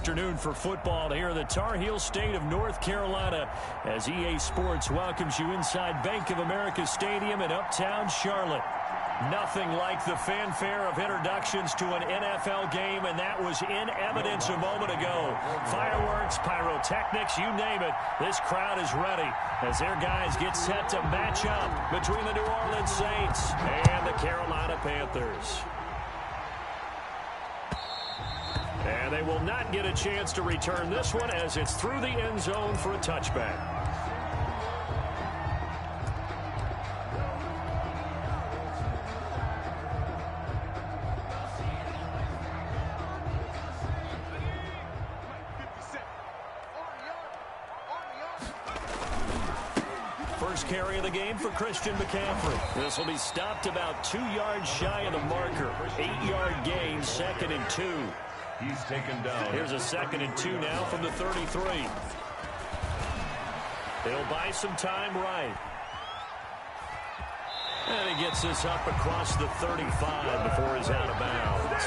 afternoon for football here in the Tar Heel state of North Carolina as EA Sports welcomes you inside Bank of America Stadium in uptown Charlotte. Nothing like the fanfare of introductions to an NFL game, and that was in evidence a moment ago. Fireworks, pyrotechnics, you name it, this crowd is ready as their guys get set to match up between the New Orleans Saints and the Carolina Panthers. And they will not get a chance to return this one as it's through the end zone for a touchback. First carry of the game for Christian McCaffrey. This will be stopped about 2 yards shy of the marker. 8-yard gain, 2nd and 2. He's taken down. Here's a 2nd and 2 now from the 33. They'll buy some time right. And he gets this up across the 35 before he's out of bounds.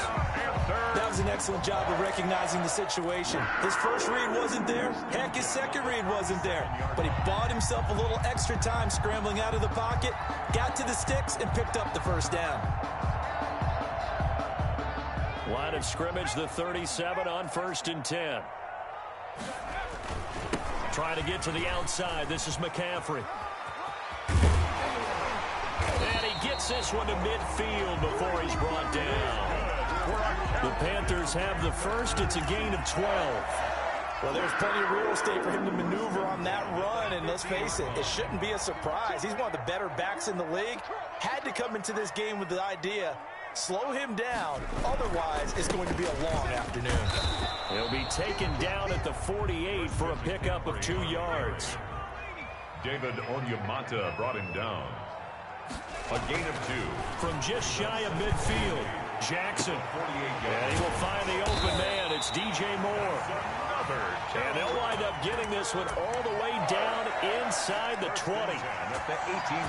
That was an excellent job of recognizing the situation. His first read wasn't there. Heck, his second read wasn't there. But he bought himself a little extra time scrambling out of the pocket, got to the sticks, and picked up the first down. Line of scrimmage, the 37 on 1st and 10. Trying to get to the outside. This is McCaffrey. And he gets this one to midfield before he's brought down. The Panthers have the first. It's a gain of 12. Well, there's plenty of real estate for him to maneuver on that run, and let's face it, it shouldn't be a surprise. He's one of the better backs in the league. Had to come into this game with the idea, slow him down, otherwise it's going to be a long afternoon. He'll be taken down at the 48 for a pickup of 2 yards. David Onyemata brought him down. A gain of 2. From just shy of midfield, Jackson. 48 yards. And he will find the open man. It's DJ Moore. And they'll wind up getting this one all the way down inside the 20.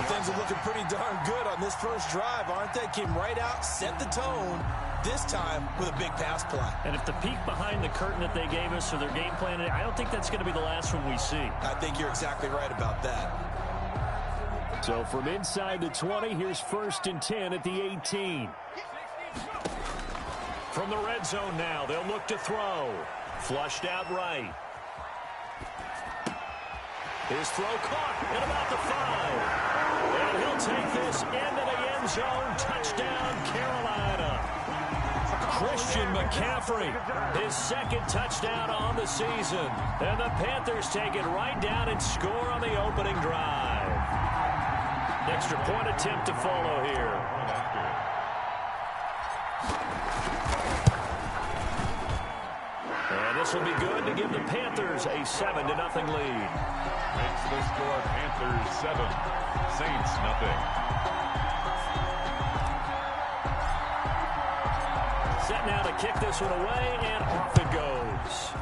Things are looking pretty darn good on this first drive, aren't they? Came right out, set the tone, this time with a big pass play. And if the peek behind the curtain that they gave us for their game plan, I don't think that's going to be the last one we see. I think you're exactly right about that. So from inside the 20, here's 1st and 10 at the 18. From the red zone now, they'll look to throw. Flushed out right. His throw caught at about the 5. And he'll take this into the end zone. Touchdown, Carolina. Christian McCaffrey, his 2nd touchdown on the season. And the Panthers take it right down and score on the opening drive. Extra point attempt to follow here. And this will be good to give the Panthers a 7-0 lead. Makes the score Panthers 7, Saints nothing. Set now to kick this one away, and off it goes.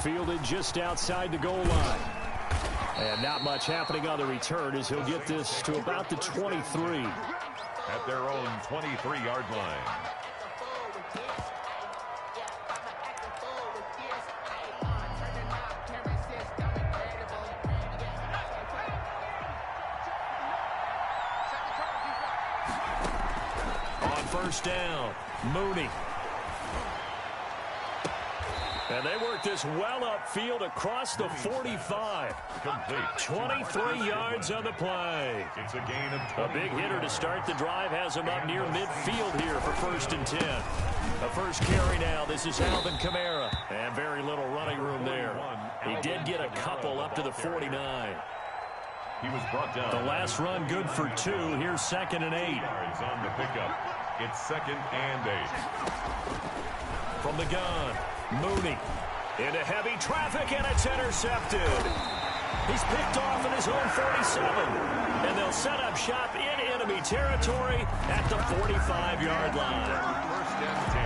Fielded just outside the goal line. And not much happening on the return as he'll get this to about the 23. At their own 23-yard line. On 1st down, Mooney. And they work this well upfield across the 45. Complete. 23 yards on the play. It's a gain of 20. A big hitter to start the drive has him up near midfield here for 1st and 10. The first carry now. This is Alvin Kamara. And very little running room there. He did get a couple up to the 49. He was brought down. The last run good for 2. Here's 2nd and 8. Yards on the pickup. It's 2nd and 8. From the gun, Mooney into heavy traffic, and it's intercepted. He's picked off in his own 47. And they'll set up shop in enemy territory at the 45-yard line.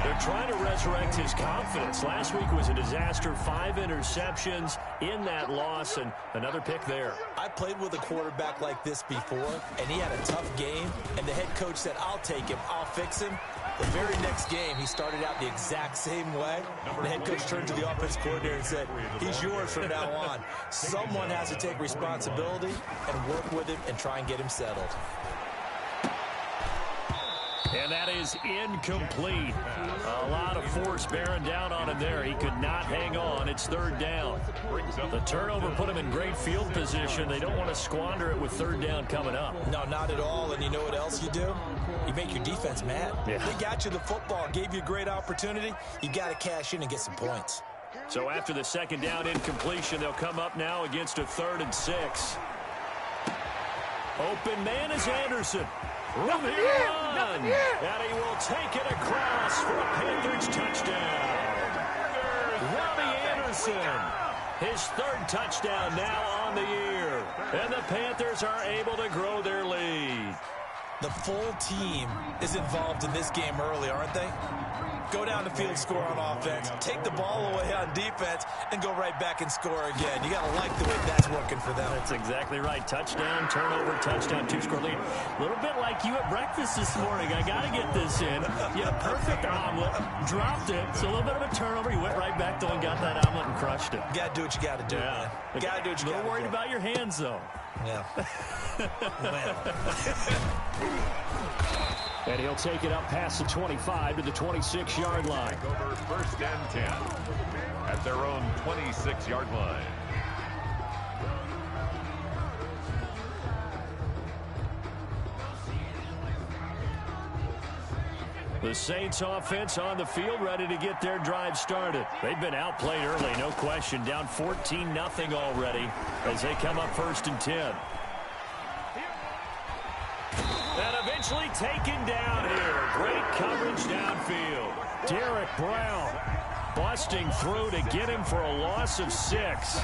They're trying to resurrect his confidence. Last week was a disaster. 5 interceptions in that loss, and another pick there. I played with a quarterback like this before, and he had a tough game, and the head coach said, I'll take him, I'll fix him. The very next game, he started out the exact same way. The head coach turned to the offense coordinator and said, he's yours from now on. Someone has to take responsibility and work with him and try and get him settled. And that is incomplete. A lot of force bearing down on him there. He could not hang on. It's third down. The turnover put him in great field position. They don't want to squander it with third down coming up. No, not at all. And you know what else you do? You make your defense mad. Yeah. They got you the football, gave you a great opportunity. You got to cash in and get some points. So after the second down incompletion, they'll come up now against a 3rd and 6. Open man is Anderson. Room here to run. And he will take it across for a Panthers touchdown. Robbie Anderson, his 3rd touchdown now on the year. And the Panthers are able to grow their lead. The full team is involved in this game early, aren't they? Go down the field, score on offense, take the ball away on defense, and go right back and score again. You got to like the way that's working for them. That's exactly right. Touchdown, turnover, touchdown, 2-score lead. A little bit like you at breakfast this morning. I got to get this in. You had a perfect omelet, dropped it, so a little bit of a turnover. You went right back, though, and got that omelet and crushed it. You got to do what you got to do, man. You got to do what you got to do. A little worried about your hands, though. Yeah. Well. And he'll take it up past the 25 to the 26-yard line. Over 1st and 10 at their own 26-yard line. The Saints offense on the field, ready to get their drive started. They've been outplayed early, no question. Down 14-0 already as they come up 1st and 10. And eventually taken down here. Great coverage downfield. Derek Brown busting through to get him for a loss of 6.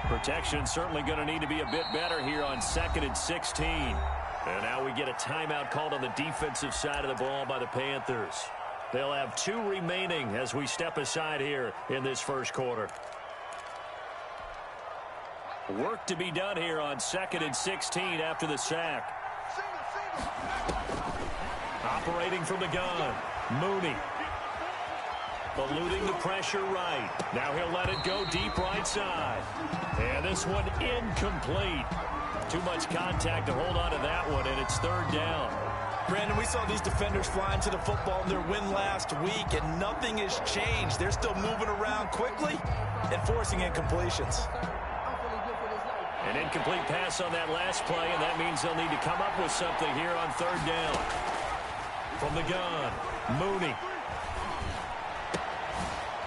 Protection certainly going to need to be a bit better here on 2nd and 16. And now we get a timeout called on the defensive side of the ball by the Panthers. They'll have 2 remaining as we step aside here in this first quarter. Work to be done here on 2nd and 16 after the sack. Operating from the gun, Mooney. Eluding the pressure right. Now he'll let it go deep right side. And this one incomplete. Too much contact to hold on to that one, and it's 3rd down. Brandon, we saw these defenders flying to the football in their win last week, and nothing has changed. They're still moving around quickly and forcing incompletions. An incomplete pass on that last play, and that means they'll need to come up with something here on 3rd down. From the gun, Mooney.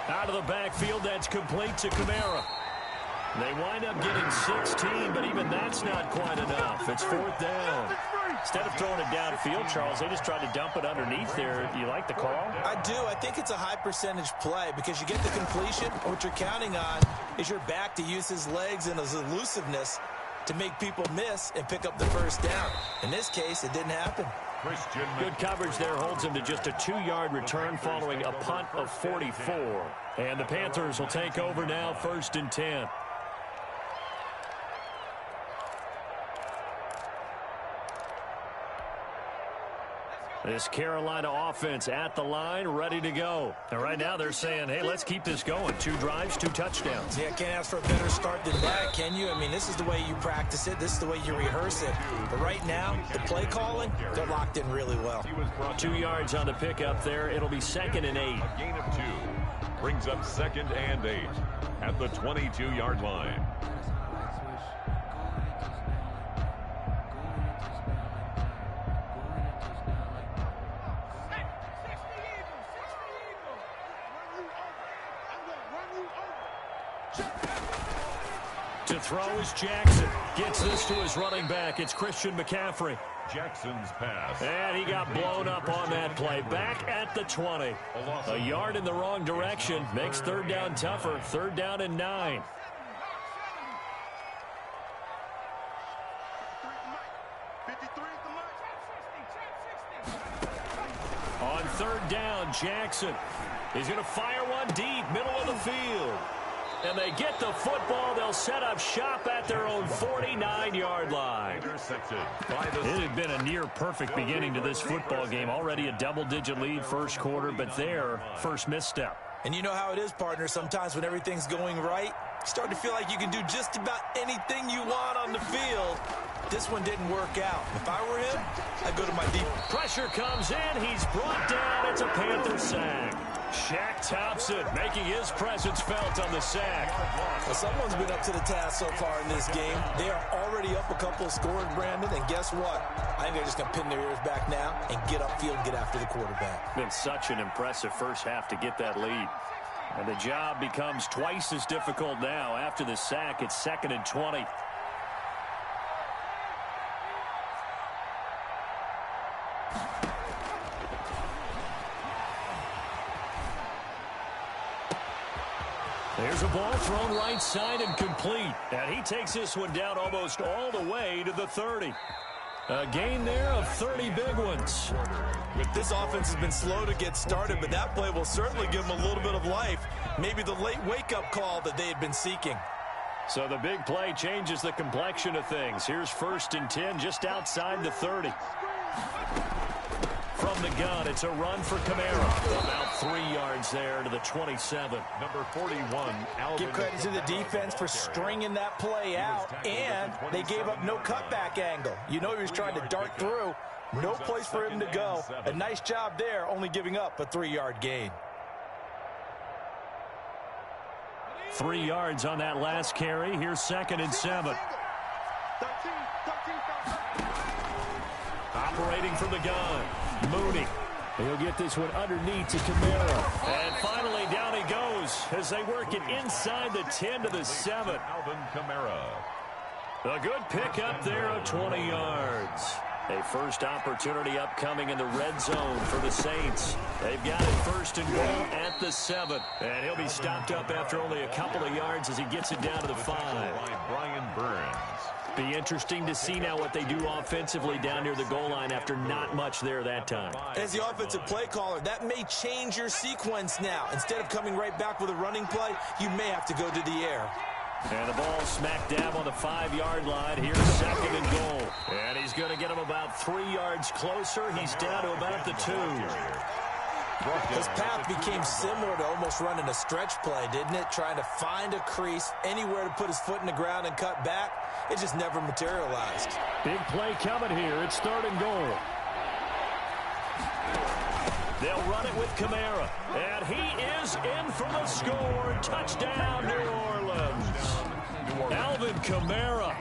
Out of the backfield, that's complete to Kamara. They wind up getting 16, but even that's not quite enough. It's 4th down. Instead of throwing it downfield, Charles, they just tried to dump it underneath there. You like the call? I do. I think it's a high percentage play because you get the completion. What you're counting on is your back to use his legs and his elusiveness to make people miss and pick up the 1st down. In this case, it didn't happen. Good coverage there holds him to just a 2-yard return following a punt of 44. And the Panthers will take over now, 1st and 10. This Carolina offense at the line, ready to go. And right now they're saying, hey, let's keep this going. 2 drives, 2 touchdowns. Yeah, can't ask for a better start than that, can you? I mean, this is the way you practice it. This is the way you rehearse it. But right now, the play calling, they're locked in really well. 2 yards on the pickup there. It'll be 2nd and 8. A gain of 2 brings up 2nd and 8 at the 22-yard line. To throw is Jackson. Gets this to his running back. It's Christian McCaffrey. Jackson's pass. And he got blown up on that play. Back at the 20. A yard in the wrong direction. Makes 3rd down tougher. 3rd down and 9. On 3rd down, Jackson. He's going to fire one deep, middle of the field. And they get the football. They'll set up shop at their own 49-yard line. It had been a near-perfect beginning to this football game. Already a double-digit lead first quarter, but their first misstep. And you know how it is, partner. Sometimes when everything's going right, you start to feel like you can do just about anything you want on the field. This one didn't work out. If I were him, I'd go to my deep. Pressure comes in. He's brought down. It's a Panther sack. Shaq Thompson making his presence felt on the sack. Well, someone's been up to the task so far in this game. They are already up a couple of scores, Brandon, and guess what? I think they're just going to pin their ears back now and get upfield, get after the quarterback. Been such an impressive first half to get that lead. And the job becomes twice as difficult now. After the sack, it's 2nd and 20. There's a ball thrown right side and complete. And he takes this one down almost all the way to the 30. A gain there of 30 big ones. This offense has been slow to get started, but that play will certainly give them a little bit of life. Maybe the late wake-up call that they had been seeking. So the big play changes the complexion of things. Here's 1st and 10 just outside the 30. From the gun, it's a run for Kamara. About 3 yards there to the 27. Number 41, Alvin. Give credit to the defense for stringing that play out, and they gave up no cutback angle. You know he was trying to dart through. No place for him to go. A nice job there, only giving up a 3-yard gain. 3 yards on that last carry. Here's 2nd and 7. Operating from the gun. Mooney. He'll get this one underneath to Kamara. And finally, down he goes as they work it inside the 10 to the 7. Alvin Kamara. A good pickup there of 20 yards. A first opportunity upcoming in the red zone for the Saints. They've got it 1st and goal at the 7. And he'll be stopped up after only a couple of yards as he gets it down to the 5. Brian Burns. Be interesting to see now what they do offensively down near the goal line after not much there that time. As the offensive play caller, that may change your sequence now. Instead of coming right back with a running play, you may have to go to the air. And the ball smack dab on the 5-yard line. Here's 2nd and goal. And he's going to get him about 3 yards closer. He's down to about the 2. His path became similar to almost running a stretch play, didn't it? Trying to find a crease, anywhere to put his foot in the ground and cut back. It just never materialized. Big play coming here. It's 3rd and goal. They'll run it with Kamara. And he is in for the score. Touchdown, New Orleans. Alvin Kamara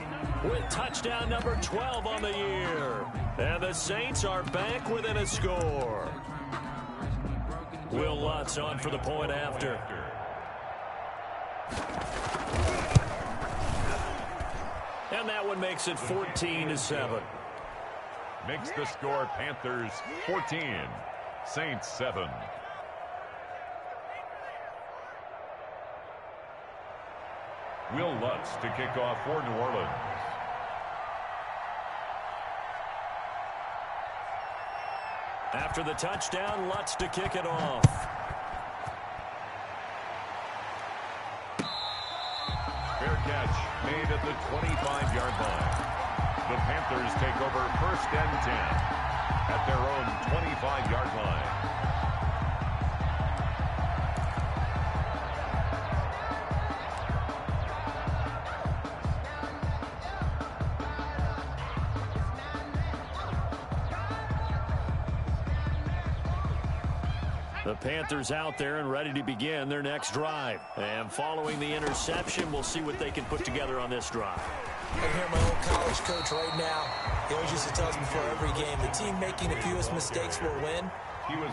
with touchdown number 12 on the year. And the Saints are back within a score. Will Lutz on for the point after. And that one makes it 14-7. Makes the score Panthers 14, Saints 7. Will Lutz to kick off for New Orleans. After the touchdown, Lutz to kick it off. Fair catch made at the 25-yard line. The Panthers take over 1st and 10 at their own 25-yard line. The Panthers out there and ready to begin their next drive. And following the interception, we'll see what they can put together on this drive. I hear my old college coach right now. He always used to tell us before every game, the team making the fewest mistakes will win.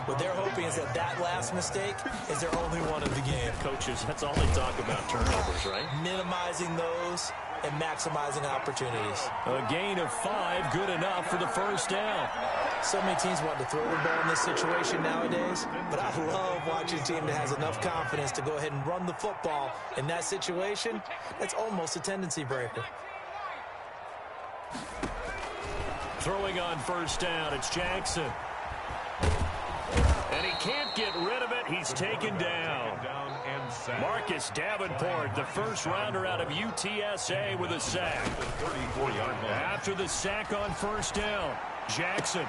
What they're hoping is that that last mistake is their only one of the game. Coaches, that's all they talk about, turnovers, right? Minimizing those and maximizing opportunities. A gain of 5, good enough for the first down. So many teams want to throw the ball in this situation nowadays, but I love watching a team that has enough confidence to go ahead and run the football. In that situation, that's almost a tendency breaker. Throwing on first down, it's Jackson. And he can't get rid of it. He's taken down. Marcus Davenport, the first rounder out of UTSA, with a sack. 34-yard line. After the sack on first down, Jackson.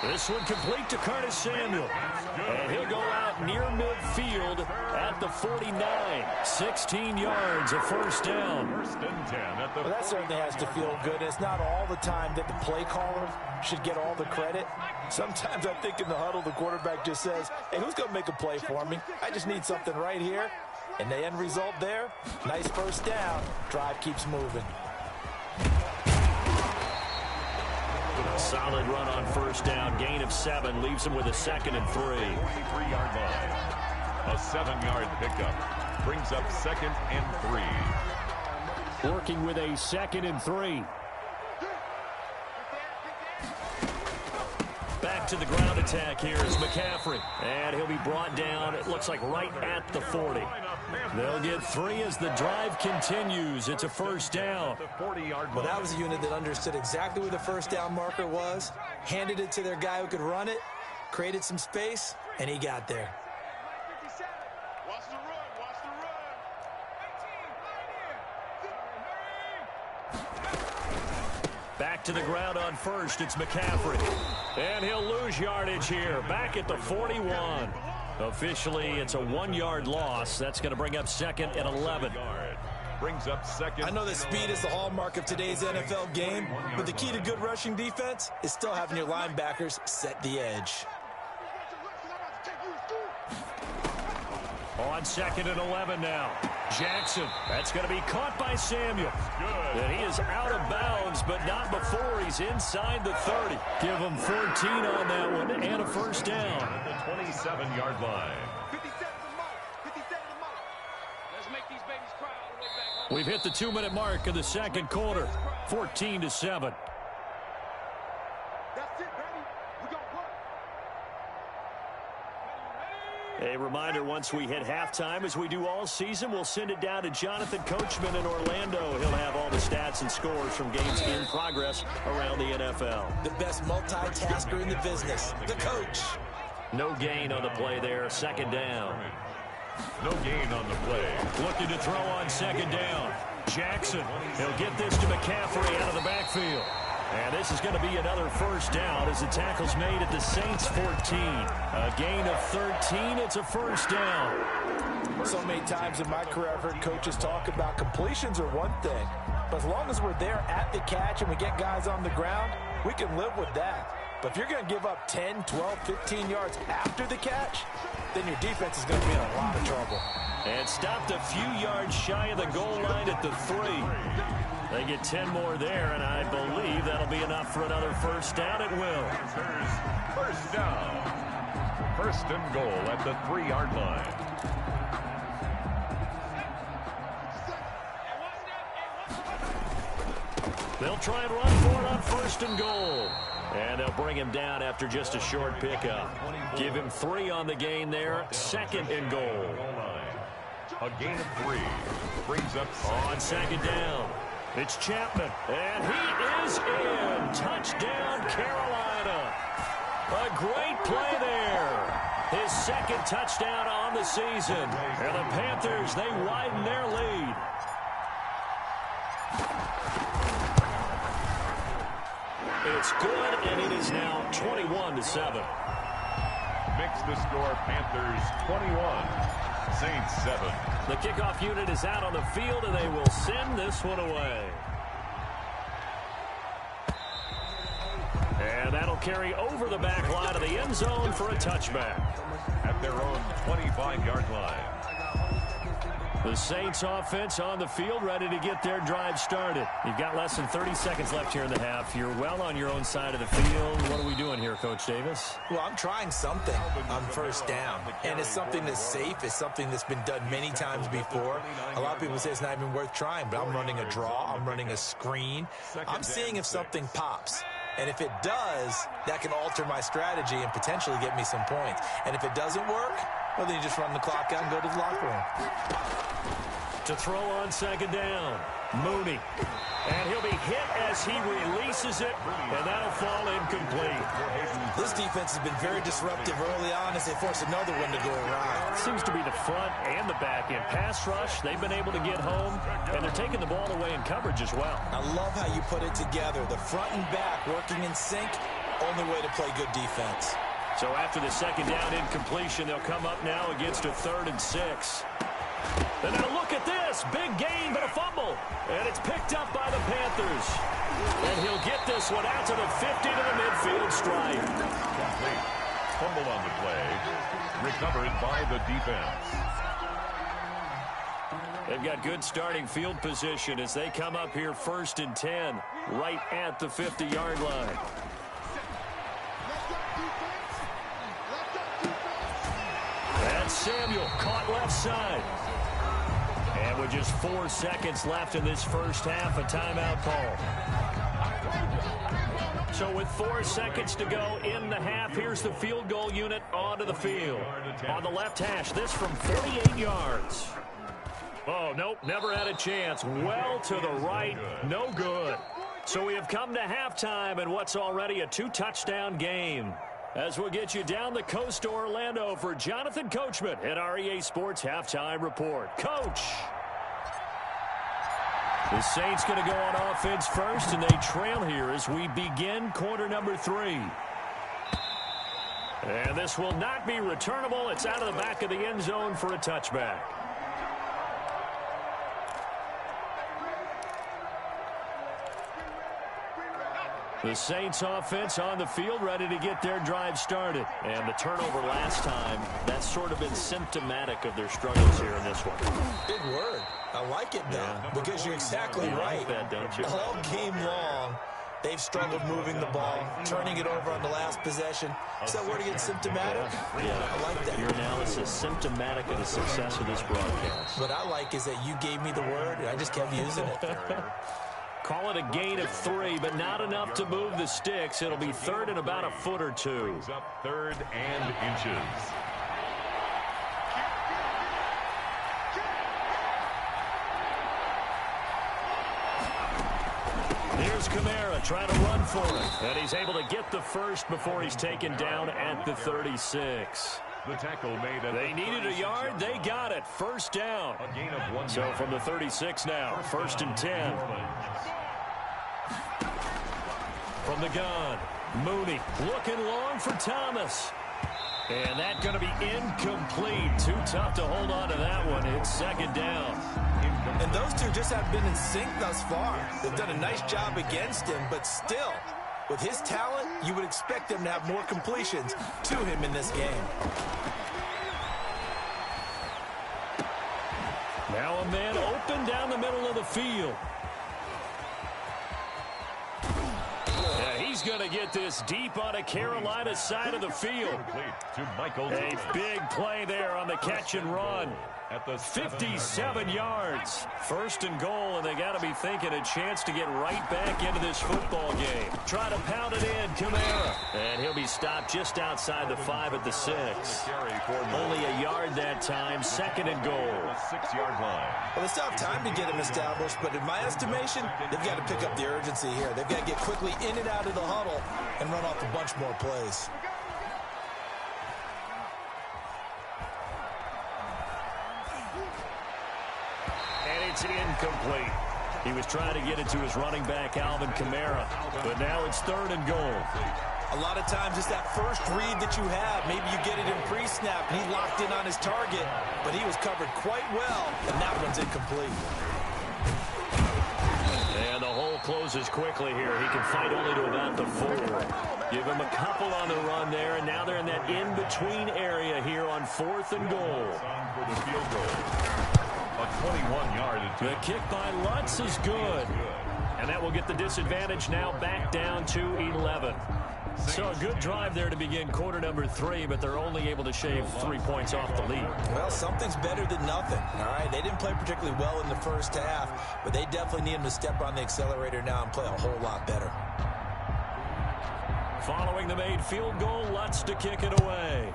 This one complete to Curtis Samuel. And he'll go out near midfield at the 49. 16 yards, a first down. First and 10 at the Well, that certainly has to feel good. It's not all the time that the play caller should get all the credit. Sometimes I think in the huddle, the quarterback just says, hey, who's going to make a play for me? I just need something right here. And the end result there, nice first down. Drive keeps moving. Solid run on first down. Gain of 7 leaves him with a 2nd and 3. 23-yard line. A 7-yard pickup brings up 2nd and 3. Working with a 2nd and 3. Back to the ground attack here is McCaffrey. And he'll be brought down, it looks like right at the 40. They'll get 3 as the drive continues. It's a first down. Well, that was a unit that understood exactly where the first down marker was, handed it to their guy who could run it, created some space, and he got there. Watch the run, watch the run. Back to the ground on first, it's McCaffrey. And he'll lose yardage here, back at the 41. Officially, it's a 1-yard loss. That's going to bring up 2nd and 11. Brings up 2nd. I know that speed is the hallmark of today's NFL game, but the key to good rushing defense is still having your linebackers set the edge. On 2nd and 11 now. Jackson, that's going to be caught by Samuel. And he is out of bounds, but not before he's inside the 30. Give him 14 on that one and a first down. At the 27-yard line. 57 the mark, 57 the mark. Let's make these babies cry all the way back home. We've hit the 2-minute mark of the second quarter. 14-7. That's it, baby. We gon' work. A reminder, once we hit halftime, as we do all season, we'll send it down to Jonathan Coachman in Orlando. He'll have all the stats and scores from games in progress around the NFL. The best multitasker in the business, the coach. No gain on the play there, 2nd down. No gain on the play. Looking to throw on 2nd down. Jackson, he'll get this to McCaffrey out of the backfield. And this is going to be another first down as the tackle's made at the Saints 14. A gain of 13, it's a first down. So many times in my career I've heard coaches talk about completions are one thing, but as long as we're there at the catch and we get guys on the ground, we can live with that. But if you're going to give up 10, 12, 15 yards after the catch, then your defense is going to be in a lot of trouble. And stopped a few yards shy of the goal line at the 3. They get 10 more there, and I believe that'll be enough for another first down. It will. First down. First and goal at the 3-yard line. They'll try and run for it on first and goal. And they'll bring him down after just a short pickup. Give him 3 on the gain there. 2nd and goal. A gain of 3. Brings up on 2nd down. It's Chapman. And he is in. Touchdown, Carolina. A great play there. His 2nd touchdown on the season. And the Panthers, they widen their lead. It's good, and it is now 21-7. Makes the score Panthers 21, Saints 7. The kickoff unit is out on the field, and they will send this one away. And that'll carry over the back line of the end zone for a touchback. At their own 25-yard line. The Saints offense on the field, ready to get their drive started. You've got less than 30 seconds left here in the half. You're well on your own side of the field. What are we doing here, Coach Davis? Well, I'm trying something on first down. And it's something that's safe. It's something that's been done many times before. A lot of people say it's not even worth trying, but I'm running a draw. I'm running a screen. I'm seeing if something pops. And if it does, that can alter my strategy and potentially get me some points. And if it doesn't work, well, then you just run the clock out and go to the locker room. To throw on 2nd down, Mooney. And he'll be hit as he releases it, and that'll fall incomplete. This defense has been very disruptive early on as they force another one to go awry. Seems to be the front and the back end. Pass rush, they've been able to get home, and they're taking the ball away in coverage as well. I love how you put it together. The front and back working in sync, only way to play good defense. So after the second down incompletion, they'll come up now against a 3rd and 6. And now look at this. Big gain, but a fumble. And it's picked up by the Panthers. And he'll get this one out to the 50 to the midfield stripe. Complete. Fumble on the play. Recovered by the defense. They've got good starting field position as they come up here 1st and 10, right at the 50-yard line. That's Samuel, caught left side. And with just 4 seconds left in this first half, a timeout call. So with 4 seconds to go in the half, here's the field goal unit onto the field. On the left hash, this from 48 yards. Oh, nope, never had a chance. Well to the right, no good. So we have come to halftime in what's already a 2-touchdown game. As we'll get you down the coast to Orlando for Jonathan Coachman at our EA Sports Halftime Report. Coach! The Saints going to go on offense first, and they trail here as we begin quarter number 3. And this will not be returnable. It's out of the back of the end zone for a touchback. The Saints offense on the field, ready to get their drive started. And the turnover last time, that's sort of been symptomatic of their struggles here in this one. Big word. I like it, though, because you're exactly right. Like that, don't you? All game long, they've struggled moving the ball, turning it over on the last possession. Is that word again, symptomatic? Yeah, I like that. Your analysis, symptomatic of the success of this broadcast. What I like is that you gave me the word, and I just kept using it. Call it a gain of 3, but not enough to move the sticks. It'll be 3rd and about a foot or 2. Up 3rd and inches. Here's Kamara trying to run for it. And he's able to get the first before he's taken down at the 36. The tackle made at They needed a yard. They got it. First down. a gain of 1 So yard. from the 36 now, 1st and 10. From the gun, Mooney looking long for Thomas. And that's going to be incomplete. Too tough to hold on to that one. It's 2nd down. And those two just haven't been in sync thus far. They've done a nice job against him, but still, with his talent, you would expect them to have more completions to him in this game. Now a man open down the middle of the field. He's going to get this deep on a Carolina side of the field. To Michael. A big play there on the catch and run. At the 57 yards. 1st and goal, and they got to be thinking a chance to get right back into this football game. Try to pound it in, Kamara. And he'll be stopped just outside the 5 at the 6. Only a yard that time. 2nd and goal. 6-yard line. Well, they still have time to get him established, but in my estimation, they've got to pick up the urgency here. They've got to get quickly in and out of the huddle and run off a bunch more plays. It's incomplete. He was trying to get it to his running back, Alvin Kamara. But now it's 3rd and goal. A lot of times it's that first read that you have. Maybe you get it in pre-snap, and he locked in on his target, but he was covered quite well, and that one's incomplete. And the hole closes quickly here. He can fight only to about the 4. Give him a couple on the run there, and now they're in that in-between area here on 4th and goal. For the field goal. A 21-yard attempt. The kick by Lutz is good. And that will get the disadvantage now back down to 11. So a good drive there to begin quarter number 3, but they're only able to shave 3 points off the lead. Well, something's better than nothing, all right? They didn't play particularly well in the first half, but they definitely need him to step on the accelerator now and play a whole lot better. Following the made field goal, Lutz to kick it away.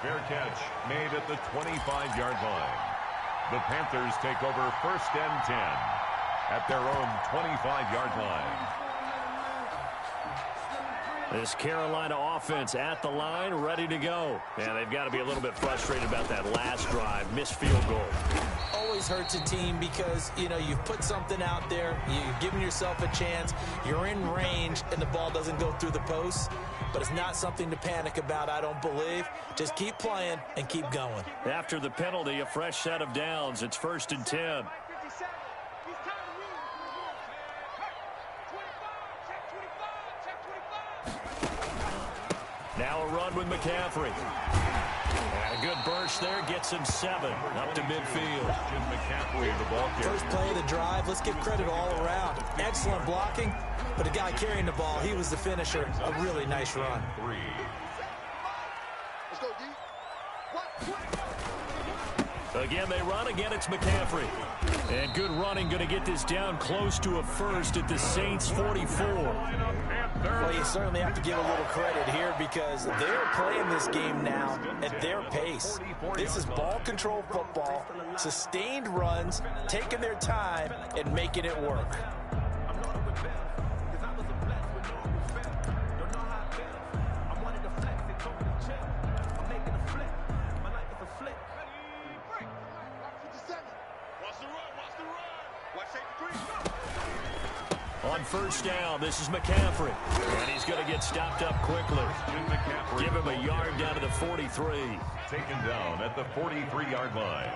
Fair catch made at the 25-yard line. The Panthers take over first and 10 at their own 25-yard line. This Carolina offense at the line, ready to go. And they've got to be a little bit frustrated about that last drive, missed field goal. Always hurts a team because, you know, you've put something out there, you've given yourself a chance, you're in range, and the ball doesn't go through the post. But it's not something to panic about, I don't believe. Just keep playing and keep going. After the penalty, a fresh set of downs. It's first and 10. Now a run with McCaffrey. And a good burst there gets him 7 up to midfield. Jim McCaffrey, the ball carrier. First play of the drive, let's give credit all around. Excellent blocking, but the guy carrying the ball, he was the finisher. A really nice run. Let's go, D. Again, they run. Again, it's McCaffrey. And good running, going to get this down close to a first at the Saints 44. Well, you certainly have to give a little credit here because they're playing this game now at their pace. This is ball control football, sustained runs, taking their time, and making it work. On first down, this is McCaffrey. And he's going to get stopped up quickly. Give him a yard down to the 43. Taken down at the 43-yard line.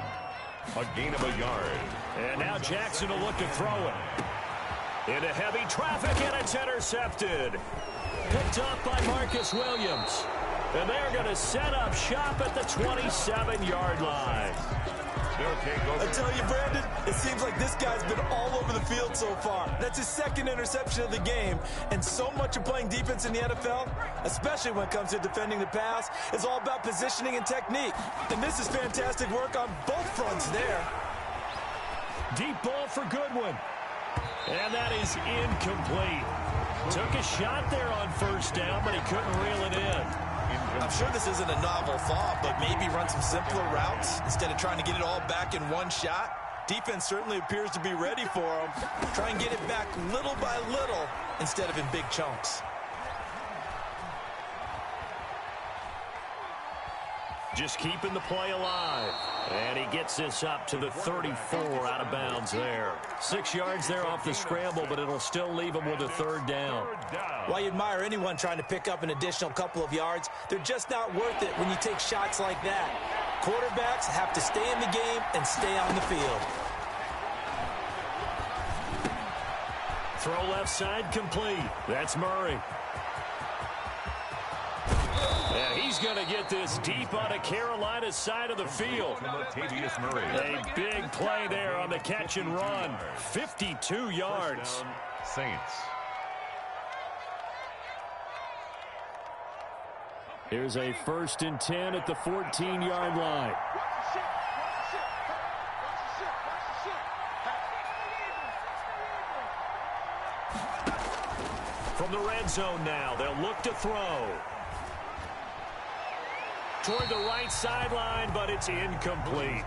A gain of a yard. And now Jackson will look to throw it. Into heavy traffic, and it's intercepted. Picked up by Marcus Williams. And they're going to set up shop at the 27-yard line. I tell you, Brandon, it seems like this guy's been all over the field so far. That's his second interception of the game. And so much of playing defense in the NFL, especially when it comes to defending the pass, is all about positioning and technique. And this is fantastic work on both fronts there. Deep ball for Goodwin. And that is incomplete. Took a shot there on first down, but he couldn't reel it in. I'm sure this isn't a novel thought, but maybe run some simpler routes instead of trying to get it all back in one shot. Defense certainly appears to be ready for him. Try and get it back little by little instead of in big chunks. Just keeping the play alive. And he gets this up to the 34 out of bounds there. 6 yards there off the scramble, but it'll still leave him with a third down. While you admire anyone trying to pick up an additional couple of yards, they're just not worth it when you take shots like that. Quarterbacks have to stay in the game and stay on the field. Throw left side complete. That's Murray. And he's going to get this deep on a Carolina side of the field. Latavius Murray. A big play there on the catch and run. 52 yards. Saints. Here's a first and 10 at the 14-yard line. From the red zone now, they'll look to throw. Toward the right sideline, but it's incomplete.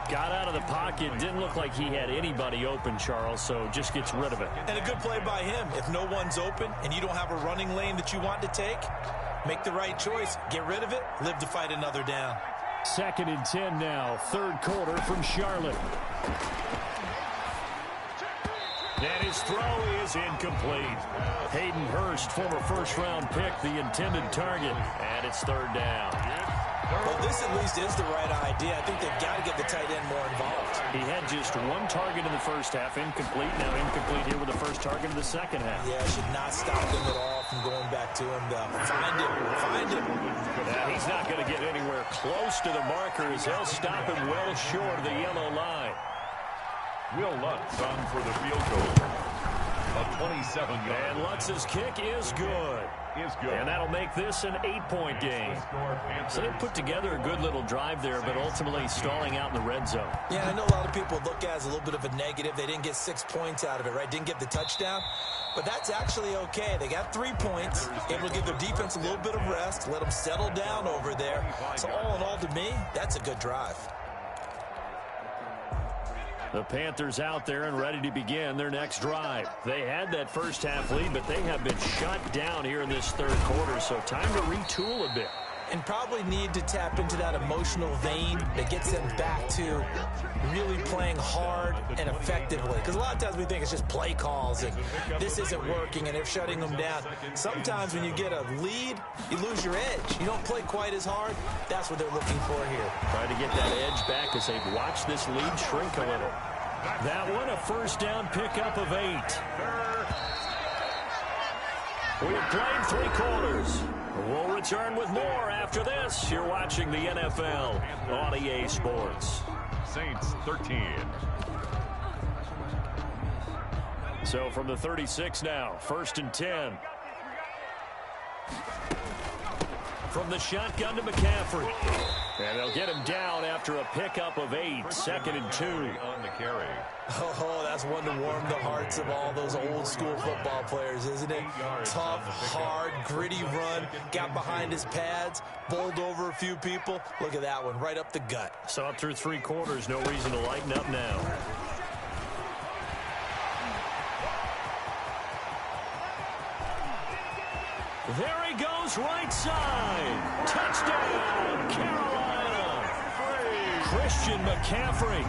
Got out of the pocket. Didn't look like he had anybody open, Charles, so just gets rid of it. And a good play by him. If no one's open and you don't have a running lane that you want to take, make the right choice. Get rid of it. Live to fight another down. Second and 10 now. Third quarter from Charlotte. And his throw is incomplete. Hayden Hurst, former first-round pick, the intended target. And it's third down. Well, this at least is the right idea. I think they've got to get the tight end more involved. He had just one target in the first half, incomplete. Now incomplete here with the first target in the second half. Yeah, should not stop them at all from going back to him, though. Find him. Yeah, he's not going to get anywhere close to the markers. They'll stop him well short of the yellow line. Will Lutz on for the field goal. A 27-yard. And Lutz's kick is good. And that'll make this an 8-point game. So they put together a good little drive there, but ultimately stalling out in the red zone. Yeah, I know a lot of people look at it as a little bit of a negative. They didn't get 6 points out of it, right? Didn't get the touchdown. But that's actually okay. They got 3 points, able to give their defense a little bit of rest, let them settle down over there. So all in all, to me, that's a good drive. The Panthers out there and ready to begin their next drive. They had that first half lead, but they have been shut down here in this third quarter, so time to retool a bit. And probably need to tap into that emotional vein that gets them back to really playing hard and effectively. Because a lot of times we think it's just play calls and this isn't working and they're shutting them down. Sometimes when you get a lead, you lose your edge. You don't play quite as hard. That's what they're looking for here. Try to get that edge back as they've watched this lead shrink a little. That one, a first down pickup of 8. We've played 3 quarters. We'll return with more after this. You're watching the NFL on EA Sports. Saints 13. So from the 36 now, 1st and 10. From the shotgun to McCaffrey. And they'll get him down after a pickup of 8. 2nd and 2. On the carry. Oh, that's one to warm the hearts of all those old school football players, isn't it? Tough, hard, gritty run. Got behind his pads, bowled over a few people. Look at that one, right up the gut. So up through 3 quarters, no reason to lighten up now. There he goes, right side. Touchdown, Carolina. Christian McCaffrey,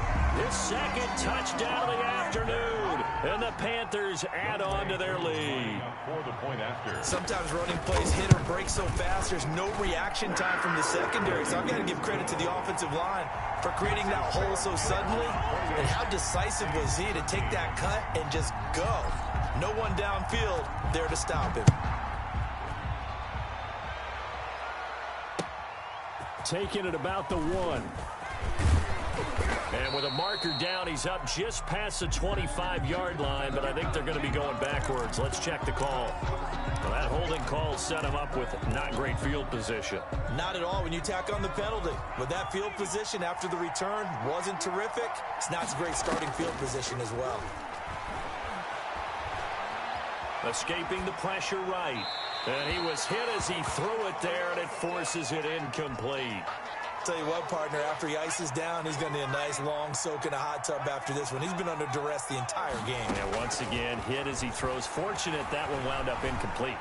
his 2nd touchdown of the afternoon. And the Panthers add on to their lead. For the point after. Sometimes running plays hit or break so fast, there's no reaction time from the secondary. So I've got to give credit to the offensive line for creating that hole so suddenly. And how decisive was he to take that cut and just go? No one downfield there to stop him. Taking it about the 1. And with a marker down, he's up just past the 25-yard line, but I think they're going to be going backwards. Let's check the call. Well, that holding call set him up with not great field position. Not at all when you tack on the penalty. With that field position after the return wasn't terrific. It's not a great starting field position as well. Escaping the pressure right. And he was hit as he threw it there, and it forces it incomplete. Tell you what, partner, after he ices down, he's going to need a nice long soak in a hot tub after this one. He's been under duress the entire game. And once again, hit as he throws. Fortunate that one wound up incomplete.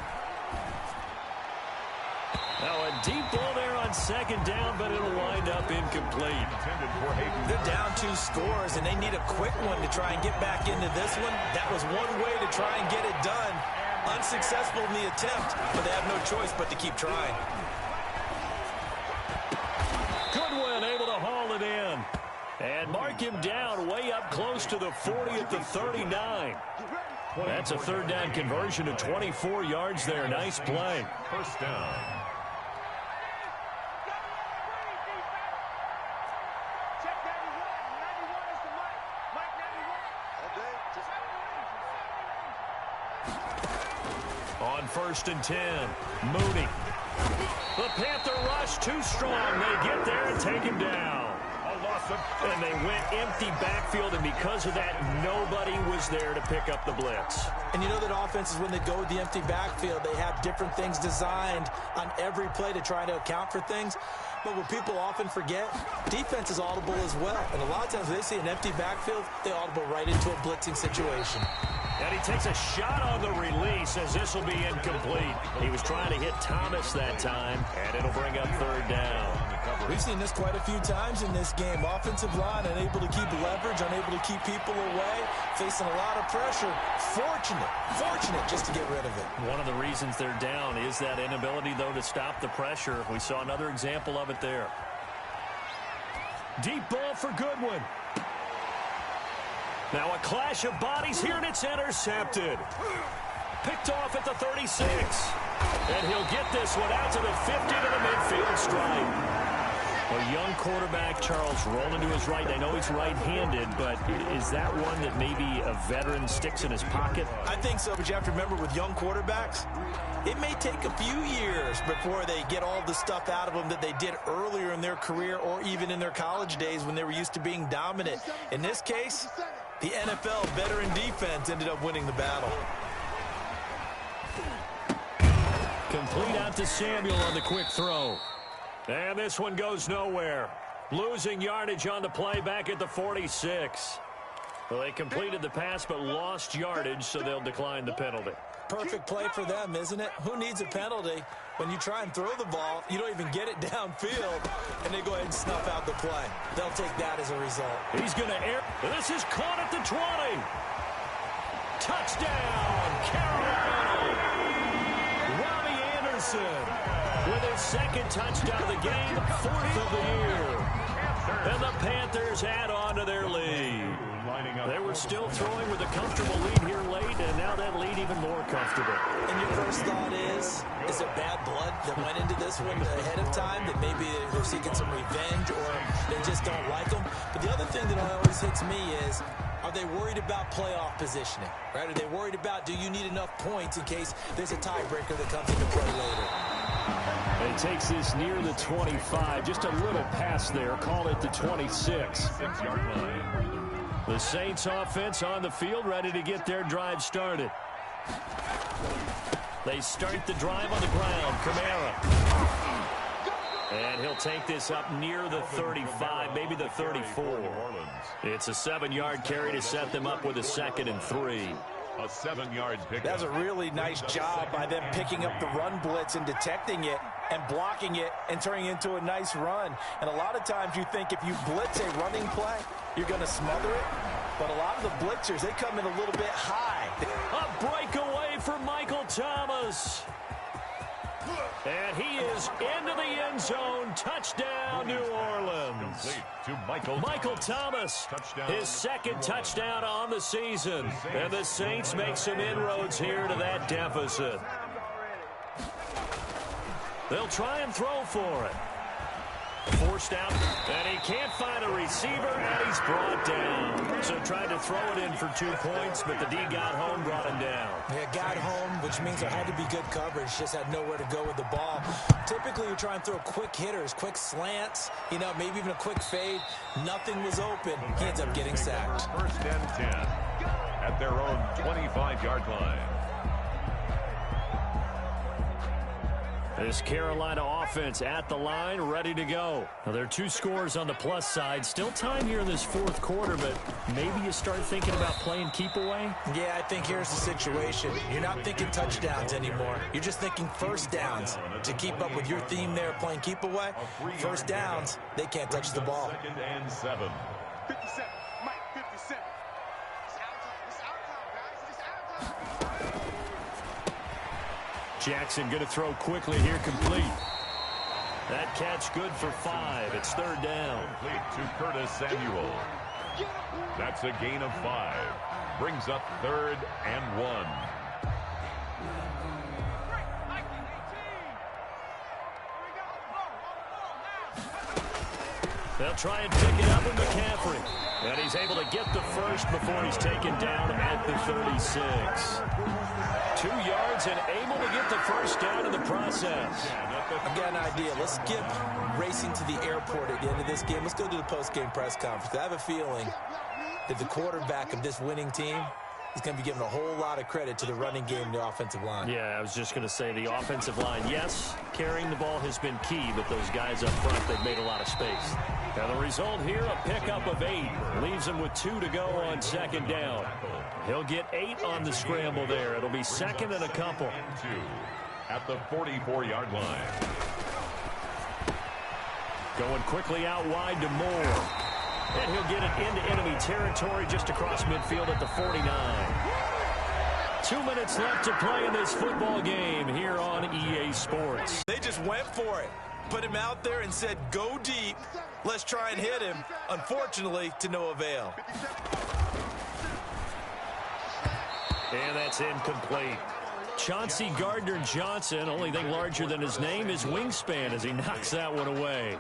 Now a deep ball there on 2nd down, but it'll wind up incomplete. They're down 2 scores, and they need a quick one to try and get back into this one. That was one way to try and get it done. Unsuccessful in the attempt, but they have no choice but to keep trying. Goodwin able to haul it in. And mark him down way up close to the 40 at the 39. That's a 3rd down conversion to 24 yards there. Nice play. First down. On 1st and 10, Mooney. The Panther rush too strong. They get there and take him down. And they went empty backfield, and because of that, nobody was there to pick up the blitz. And you know that offenses, when they go with the empty backfield, they have different things designed on every play to try to account for things. But what people often forget, defense is audible as well. And a lot of times when they see an empty backfield, they audible right into a blitzing situation. And he takes a shot on the release as this will be incomplete. He was trying to hit Thomas that time, and it'll bring up 3rd down. We've seen this quite a few times in this game. Offensive line unable to keep leverage, unable to keep people away, facing a lot of pressure. Fortunate just to get rid of it. One of the reasons they're down is that inability, though, to stop the pressure. We saw another example of it there. Deep ball for Goodwin. Now a clash of bodies here, and it's intercepted. Picked off at the 36. And he'll get this one out to the 50 to the midfield stripe. A young quarterback, Charles, rolling to his right. I know he's right-handed, but is that one that maybe a veteran sticks in his pocket? I think so, but you have to remember with young quarterbacks, it may take a few years before they get all the stuff out of them that they did earlier in their career or even in their college days when they were used to being dominant. In this case, the NFL veteran defense ended up winning the battle. Complete out to Samuel on the quick throw. And this one goes nowhere. Losing yardage on the play back at the 46. Well, they completed the pass but lost yardage, so they'll decline the penalty. Perfect play for them, isn't it? Who needs a penalty when you try and throw the ball, you don't even get it downfield, and they go ahead and snuff out the play. They'll take that as a result. He's going to air. This is caught at the 20. Touchdown, Carolina. Robbie Anderson with his second touchdown of the game, 4th of the year. And the Panthers add on to their lead. They were still throwing with a comfortable lead here late, and now that lead even more comfortable. And your first thought is it bad blood that went into this one ahead of time, that maybe they're seeking some revenge or they just don't like them? But the other thing that always hits me is, are they worried about playoff positioning? Right? Are they worried about, do you need enough points in case there's a tiebreaker that comes into play later? It takes this near the 25, just a little pass there, call it the 26. 6-yard line. The Saints offense on the field, ready to get their drive started. They start the drive on the ground. Kamara. And he'll take this up near the 35, maybe the 34. It's a 7-yard carry to set them up with a 2nd and 3. A 7-yard pickup. That was a really nice job by them picking up the run blitz and detecting it and blocking it and turning it into a nice run. And a lot of times you think if you blitz a running play, you're going to smother it. But a lot of the blitzers, they come in a little bit high. A breakaway for Michael Thomas. And he is into the end zone. Touchdown, New Orleans. To Michael Thomas, his 2nd touchdown on the season. And the Saints make some inroads here to that deficit. They'll try and throw for it. Forced out, and he can't find a receiver, and he's brought down. So tried to throw it in for 2 points, but the D got home, brought him down. Yeah, got home, which means there had to be good coverage, just had nowhere to go with the ball. Typically, you try and throw quick hitters, quick slants, maybe even a quick fade. Nothing was open. He ends up getting sacked. 1st and 10 at their own 25-yard line. This Carolina offense at the line, ready to go. Now, there are 2 scores on the plus side. Still time here in this 4th quarter, but maybe you start thinking about playing keep away? Yeah, I think here's the situation. You're not thinking touchdowns anymore. You're just thinking first downs. To keep up with your theme there, playing keep away, first downs, they can't touch the ball. 2nd and 7. 57. Mike, 57. It's out time. It's out time, guys. It's out time. Jackson going to throw quickly here, complete. That catch good for 5. It's 3rd down. Complete to Curtis Samuel. That's a gain of 5. Brings up 3rd and 1. They'll try and pick it up with McCaffrey. And he's able to get the first before he's taken down at the 36. 2 yards and able to get the first down in the process. I've got an idea. Let's skip racing to the airport at the end of this game. Let's go to the post-game press conference. I have a feeling that the quarterback of this winning team is going to be giving a whole lot of credit to the running game and the offensive line. Yeah, I was just going to say the offensive line, yes, carrying the ball has been key, but those guys up front, they've made a lot of space. Now the result here, a pickup of 8. Leaves him with 2 to go on 2nd down. He'll get 8 on the scramble there. It'll be 2nd and a couple. 2 at the 44-yard line. Going quickly out wide to Moore. And he'll get it into enemy territory just across midfield at the 49. 2 minutes left to play in this football game here on EA Sports. They just went for it. Put him out there and said, go deep. Let's try and hit him. Unfortunately, to no avail. And that's incomplete. Chauncey Gardner-Johnson, only thing larger than his name is wingspan as he knocks that one away.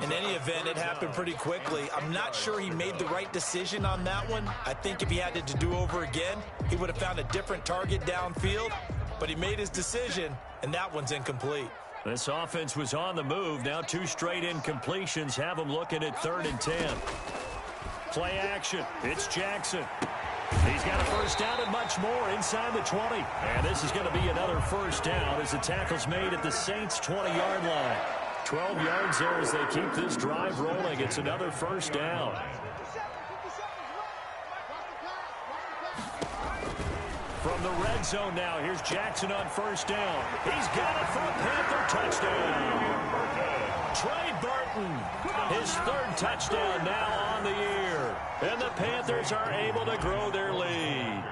In any event, it happened pretty quickly. I'm not sure he made the right decision on that one. I think if he had it to do over again, he would have found a different target downfield. But he made his decision, and that one's incomplete. This offense was on the move. Now 2 straight incompletions have them looking at 3rd and 10. Play action. It's Jackson. He's got a first down and much more inside the 20. And this is going to be another first down as the tackle's made at the Saints' 20-yard line. 12 yards there as they keep this drive rolling. It's another first down. From the red zone now, here's Jackson on first down. He's got it for a Panther touchdown. Trey Burton, his third touchdown now on the year. And the Panthers are able to grow their lead.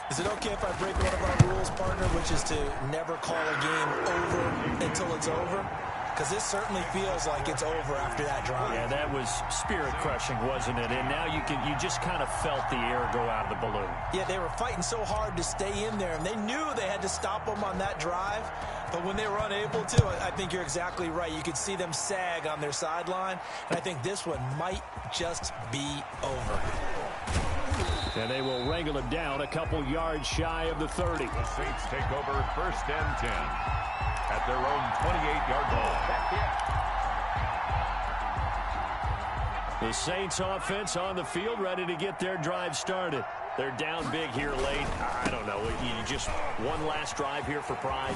Is it okay if I break one of our rules, partner, which is to never call a game over until it's over? Because this certainly feels like it's over after that drive. Yeah, that was spirit-crushing, wasn't it? And now you just kind of felt the air go out of the balloon. Yeah, they were fighting so hard to stay in there, and they knew they had to stop them on that drive. But when they were unable to, I think you're exactly right. You could see them sag on their sideline, and I think this one might just be over. And they will wrangle it down a couple yards shy of the 30. The Saints take over first and 10 at their own 28-yard line. The Saints offense on the field, ready to get their drive started. They're down big here late. I don't know. You just one last drive here for pride.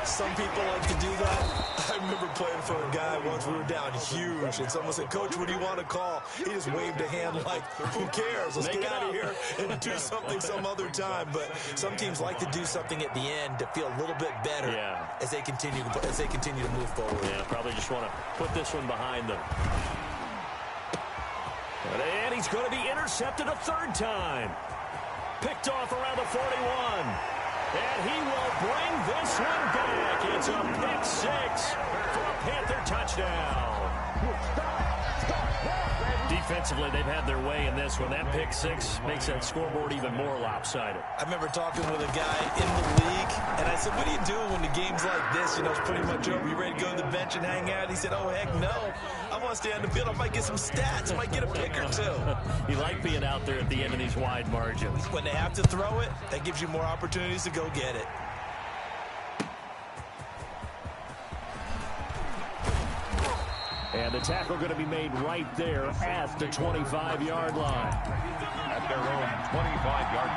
Some people like to do that. I remember playing for a guy once. We were down huge, and someone said, "Coach, what do you want to call?" He just waved a hand like, "Who cares? Let's get out of here and do something some other time." But some teams like to do something at the end to feel a little bit better as they continue to move forward. Yeah, probably just want to put this one behind them. And he's going to be intercepted a third time. Picked off around the 41. And he will bring this one back. It's a pick six for a Panther touchdown. Defensively, they've had their way in this one. That pick six makes that scoreboard even more lopsided. I remember talking with a guy in the league, and I said, "What do you do when the game's like this? You know, it's pretty much over. You ready to go to the bench and hang out?" He said, "Oh, heck no. I want to stay on the field. I might get some stats. I might get a pick or two." You like being out there at the end of these wide margins. When they have to throw it, that gives you more opportunities to go get it. And the tackle going to be made right there at the 25-yard line. At their own 25-yard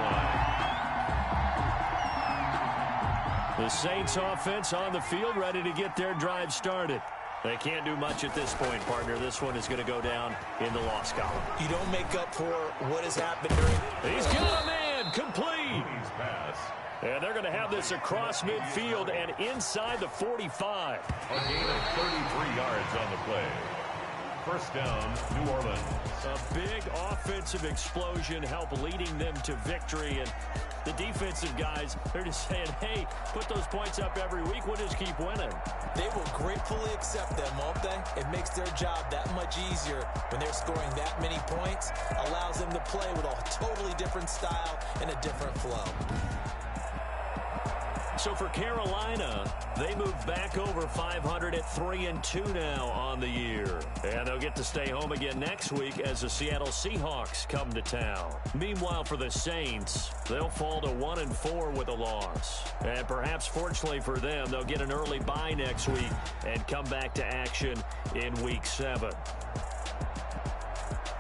line. The Saints offense on the field, ready to get their drive started. They can't do much at this point, partner. This one is going to go down in the loss column. You don't make up for what has happened during... He's got a man, complete. He's pass. And they're going to have this across midfield and inside the 45. A gain of 33 yards on the play. First down, New Orleans. A big offensive explosion help leading them to victory. And the defensive guys, they're just saying, hey, put those points up every week. We'll just keep winning. They will gratefully accept them, won't they? It makes their job that much easier when they're scoring that many points. Allows them to play with a totally different style and a different flow. So for Carolina, they move back over 500 at 3-2 now on the year. And they'll get to stay home again next week as the Seattle Seahawks come to town. Meanwhile, for the Saints, they'll fall to 1-4 with a loss. And perhaps fortunately for them, they'll get an early bye next week and come back to action in Week 7.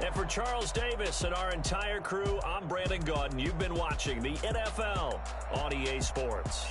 And for Charles Davis and our entire crew, I'm Brandon Gaudin. You've been watching the NFL on EA Sports.